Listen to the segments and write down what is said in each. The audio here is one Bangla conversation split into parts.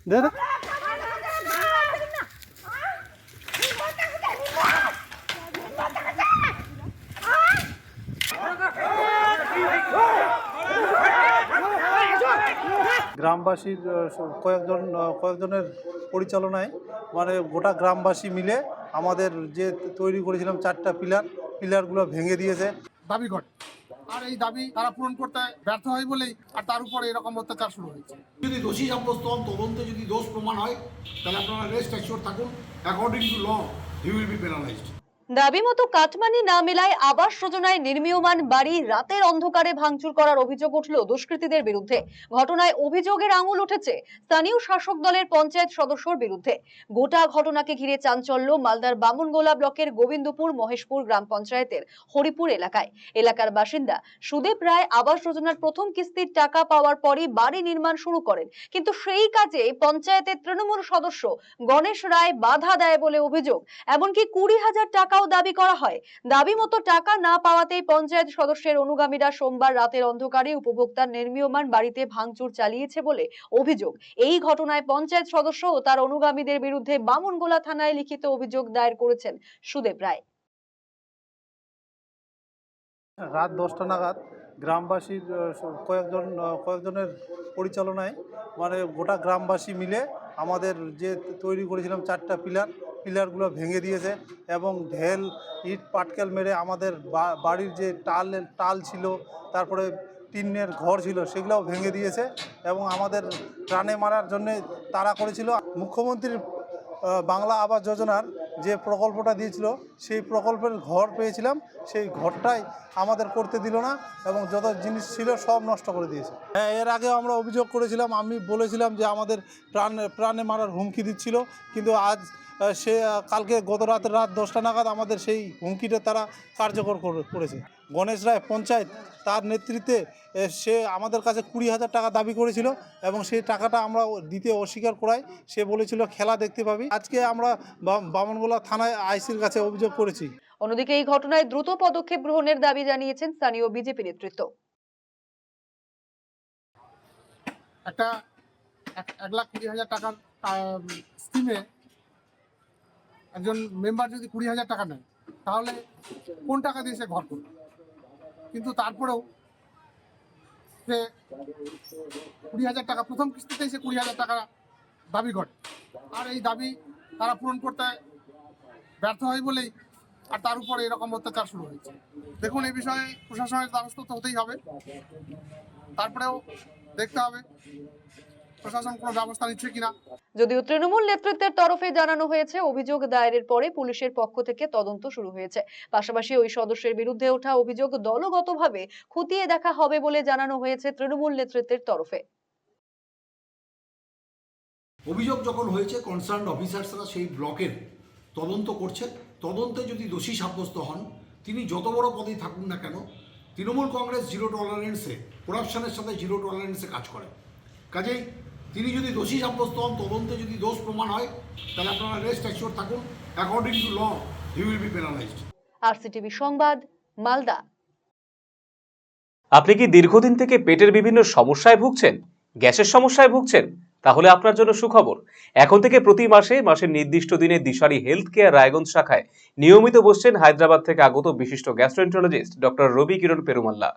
দে দে। গ্রামবাসীর কয়েকজনের পরিচালনায় মানে গোটা গ্রামবাসী মিলে আমাদের যে তৈরি করেছিলাম 4টা পিলারগুলো ভেঙে দিয়েছে। দাবি করে, আর এই দাবি তারা পূরণ করতে ব্যর্থ হয় বলেই আর তার উপরে এরকম অত্যাচার শুরু হয়েছে। যদি দোষী সাব্যস্ত হন, তদন্তে যদি দোষ প্রমাণ হয়, তাহলে আপনারা রেস্ট অ্যাসিওর থাকুন, according to law he will be penalised. দাবি মতো কাটমানি না মেলায় আবাস যোজনায় নির্মীয়মান বাড়ি রাতের অন্ধকারে ভাঙচুর করার অভিযোগ উঠল দুষ্কৃতীদের বিরুদ্ধে। ঘটনায় অভিযোগের আঙুল উঠেছে স্থানীয় শাসক দলের পঞ্চায়েত সদস্যর বিরুদ্ধে। গোটা ঘটনাকে ঘিরে চাঞ্চল্য মালদার বামুনগোলা ব্লকের গোবিন্দপুর মহেশপুর গ্রাম পঞ্চায়েতের হরিপুর এলাকার বাসিন্দা সুদেব রায় আবাস যোজনার প্রথম কিস্তির টাকা পাওয়ার পরই বাড়ি নির্মাণ শুরু করেন, কিন্তু সেই কাজে পঞ্চায়েতের তৃণমূল সদস্য গণেশ রায় বাধা দেয় বলে অভিযোগ। এমনকি 20,000 টাকাও দাবি করা হয়। দাবি মতো টাকা না পাওয়াতেই পঞ্চায়েত সদস্যের অনুগামীরা সোমবার রাতের অন্ধকারে উপভোক্তার নির্মীয়মান বাড়িতে ভাঙচুর চালিয়েছে বলে অভিযোগ। এই ঘটনায় পঞ্চায়েত সদস্য ও তার অনুগামীদের বিরুদ্ধে বামুনগোলা থানায় লিখিত অভিযোগ দায়ের করেছেন সুদেব রায়। রাত 10টা নাগাদ গ্রামবাসীর কয়েকজনের পরিচালনায় মানে গোটা গ্রামবাসী মিলে আমাদের যে তৈরি করেছিলাম 4টা পিলারগুলো ভেঙে দিয়েছে এবং ঢেল ইট পাটকেল মেরে আমাদের বাড়ির যে টাল ছিল, তারপরে টিনের ঘর ছিল, সেগুলোও ভেঙে দিয়েছে এবং আমাদের প্রাণে মারার জন্যে তাড়া করেছিল। মুখ্যমন্ত্রীর বাংলা আবাস যোজনার যে প্রকল্পটা দিয়েছিল সেই প্রকল্পের ঘর পেয়েছিলাম, সেই ঘরটাই আমাদের করতে দিল না এবং যত জিনিস ছিল সব নষ্ট করে দিয়েছে। হ্যাঁ, এর আগেও আমরা অভিযোগ করেছিলাম, আমি বলেছিলাম যে আমাদের প্রাণে মারার হুমকি দিচ্ছিল, কিন্তু আজ কালকে গত রাত 10টা নাগাদ আমাদের সেই হুমকিটা তারা কার্যকর করেছে। গণেশ রায় পঞ্চায়েত তার নেতৃত্বে সে আমাদের কাছে 20,000 টাকা দাবি করেছিল এবং সেই টাকাটা আমরা দিতে অস্বীকার করাই সে বলেছিল খেলা দেখতে পাবি। আজকে আমরা বামনগোলা থানায় আইসির কাছে অভিযোগ করেছি। অন্যদিকে এই ঘটনায় দ্রুত পদক্ষেপ গ্রহণের দাবি জানিয়েছেন স্থানীয় বিজেপি নেতৃত্ব। একটা 1,20,000 টাকার স্কিমে একজন মেম্বার যদি 20,000 টাকা নেয়, তাহলে কোন টাকা দিয়ে সে ঘর করবে? কিন্তু তারপরেও সে 20,000 টাকা প্রথম কিস্তিতেই সে 20,000 টাকা দাবি করে, আর এই দাবি তারা পূরণ করতে ব্যর্থ হয় বলেই আর তার উপরে এরকম অত্যাচার শুরু হয়েছে। দেখুন, এই বিষয়ে প্রশাসনের দ্বারস্থ তো হতেই হবে, তারপরেও দেখতে হবে প্রশাসন কোনো ব্যবস্থা নিচ্ছে কিনা। যদিও তৃণমূল নেতৃত্বের তরফে জানানো হয়েছে অভিযোগ দায়েরের পরে পুলিশের পক্ষ থেকে তদন্ত শুরু হয়েছে। পাশাপাশি ওই সদস্যের বিরুদ্ধে ওঠা অভিযোগ দলগতভাবে খতিয়ে দেখা হবে বলে জানানো হয়েছে তৃণমূল নেতৃত্বের তরফে। অভিযোগ যখন হয়েছে, কনসার্ন অফিসার্সরা সেই ব্লকের তদন্ত করছে। তদন্তে যদি দোষী সাব্যস্ত হন, তিনি যত বড় পদেই থাকুন না কেন, তৃণমূল কংগ্রেস জিরো টলারেন্সে, করাপশনের সাথে জিরো টলারেন্সে কাজ করে। কাজেই তিনি যদি দোষী সাব্যস্ত হন, তদন্তে যদি দোষ প্রমাণ হয়, তাহলে আপনারা রেস্ট অ্যাসিওর থাকুন, according to law he will be penalised. RCTV সংবাদ, মালদা। আপনি কি দীর্ঘদিন থেকে পেটের বিভিন্ন সমস্যায় ভুগছেন, গ্যাসের সমস্যায় ভুগছেন? তাহলে আপনার জন্য সুখবর। এখন থেকে প্রতি মাসের নির্দিষ্ট দিনে দিশারি হেলথ কেয়ার রায়গঞ্জ শাখায় নিয়মিত বসছেন হায়দ্রাবাদ থেকে আগত বিশিষ্ট গ্যাস্ট্রোএন্টারোলজিস্ট ডক্টর রবি কিরণ পেরুমাল্লা।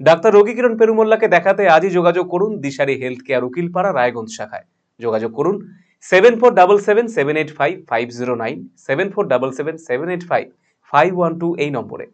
ডাক্তার রবি কিরণ পেরুমাল্লাকে দেখাতে আজই যোগাযোগ করুন দিশারি হেলথ কেয়ার উকিলপাড়া রায়গঞ্জ শাখায়। যোগাযোগ করুন 7477785509, 7477785512 এই নম্বরে।